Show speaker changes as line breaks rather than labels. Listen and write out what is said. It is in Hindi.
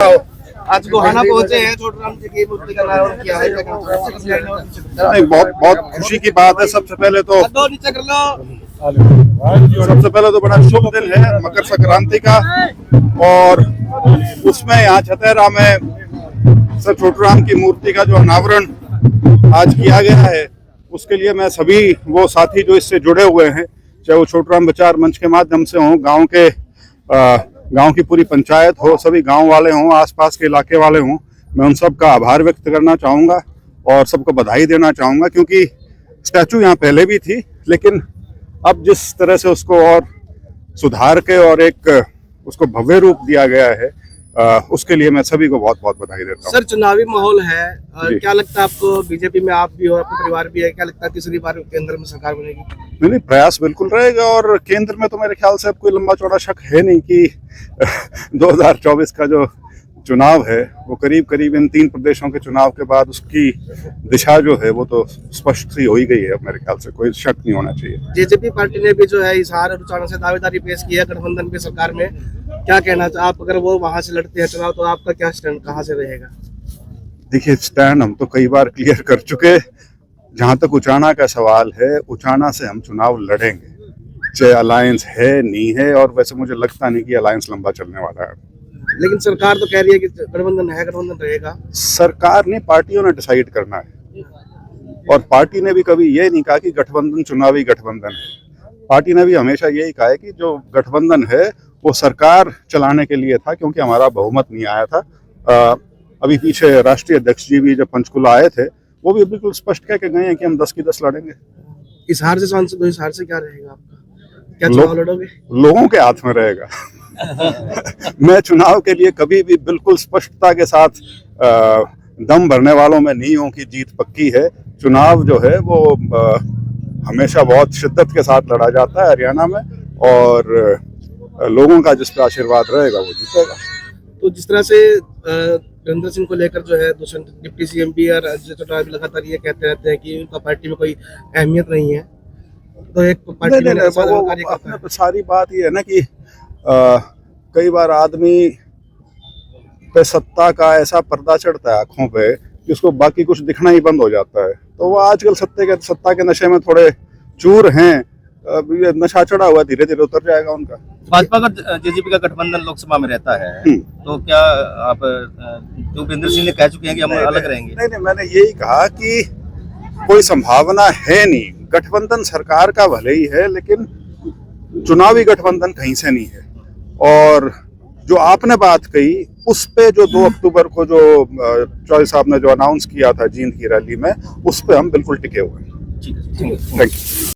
आज गोहाना पहुंचे हैं, छोटूराम जी की मूर्ति का अनावरण किया है।
नहीं, बहुत खुशी की बात है। सबसे पहले तो बड़ा शुभ दिन है मकर संक्रांति का, और उसमें यहाँ छतेरा में सर छोटूराम की मूर्ति का जो अनावरण आज किया गया है, उसके लिए मैं सभी वो साथी जो इससे जुड़े हुए हैं, चाहे वो छोटूराम विचार मंच के माध्यम से हों, गांव की पूरी पंचायत हो, सभी गांव वाले हों, आसपास के इलाके वाले हों, मैं उन सब का आभार व्यक्त करना चाहूँगा और सबको बधाई देना चाहूँगा। क्योंकि स्टैचू यहाँ पहले भी थी, लेकिन अब जिस तरह से उसको और सुधार के और एक उसको भव्य रूप दिया गया है, उसके लिए मैं सभी को बहुत बहुत बधाई देता हूँ।
सर, चुनावी माहौल है, क्या लगता है आपको? बीजेपी में आप भी हो, आपका परिवार भी है, क्या लगता है तीसरी बार केंद्र में सरकार बनेगी?
नहीं, प्रयास बिल्कुल रहेगा, और केंद्र में तो मेरे ख्याल से अब कोई लंबा चौड़ा शक है नहीं कि 2024 का जो चुनाव है वो करीब इन 3 प्रदेशों के चुनाव के बाद उसकी दिशा जो है वो तो स्पष्ट सी हो ही गई है। अब मेरे ख्याल से कोई शक नहीं होना चाहिए।
जेजेपी पार्टी ने भी जो है हिसार और उचाना से दावेदारी पेश की है गठबंधन की सरकार में, क्या कहना चाहिए आप? अगर वो वहां से लड़ते हैं चुनाव तो आपका क्या स्टैंड कहाँ से रहेगा?
देखिए, स्टैंड हम तो कई बार क्लियर कर चुके। जहां तक उचाना का सवाल है, उचाना से हम चुनाव लड़ेंगे, चाहे अलायंस है नहीं है, और वैसे मुझे लगता नहीं कि अलायंस लंबा चलने वाला है।
लेकिन सरकार तो कह रही है कि गठबंधन है, गठबंधन रहेगा।
सरकार ने, पार्टियों ने डिसाइड करना है, और पार्टी ने भी कभी ये नहीं कहा कि गठबंधन चुनावी गठबंधन है। पार्टी ने भी हमेशा यही कहा है कि जो गठबंधन है वो सरकार चलाने के लिए था, क्योंकि हमारा बहुमत नहीं आया था। अभी पीछे राष्ट्रीय अध्यक्ष जी भी जब पंचकुला आए थे, वो भी बिल्कुल स्पष्ट कह के गए हैं कि हम 10 की 10 लड़ेंगे।
हिसार से सांसद, हिसार से क्या रहेगा आपका? क्या चुनाव लड़ोगे?
लोगों के हाथ में रहेगा। मैं चुनाव के लिए कभी भी बिल्कुल स्पष्टता के साथ दम भरने वालों में नहीं हूं कि जीत पक्की है। चुनाव जो है वो हमेशा बहुत शिद्दत के साथ लड़ा जाता है हरियाणा में, और लोगों का जिस पर आशीर्वाद रहेगा वो जीतेगा।
तो जिस तरह से वीरेंद्र सिंह को लेकर जो है दूसरे डिप्टी सीएम भी और चौटाला भी लगातार ये कहते रहते हैं कि उनका पार्टी में कोई अहमियत नहीं है, तो एक पार्टी में
सारी बात ये है ना कि कई बार आदमी पे सत्ता का ऐसा पर्दा चढ़ता है आंखों पे कि उसको बाकी कुछ दिखना ही बंद हो जाता है। तो वो आजकल सत्ता के नशे में थोड़े चूर हैं। ये नशा चढ़ा हुआ धीरे धीरे उतर जाएगा उनका।
भाजपा का जेजेपी का गठबंधन लोकसभा में रहता है, तो क्या आप, तो वीरेंद्र सिंह ने कह चुके हैं कि हम अलग रहेंगे?
नहीं, मैंने यही कहा कि कोई संभावना है नहीं। गठबंधन सरकार का भले ही है, लेकिन चुनावी गठबंधन कहीं से नहीं है। और जो आपने बात कही, उस पे जो 2 अक्टूबर को जो चौधरी साहब ने जो अनाउंस किया था जींद की रैली में, उस पे हम बिल्कुल टिके हुए हैं।
ठीक है,
थैंक यू।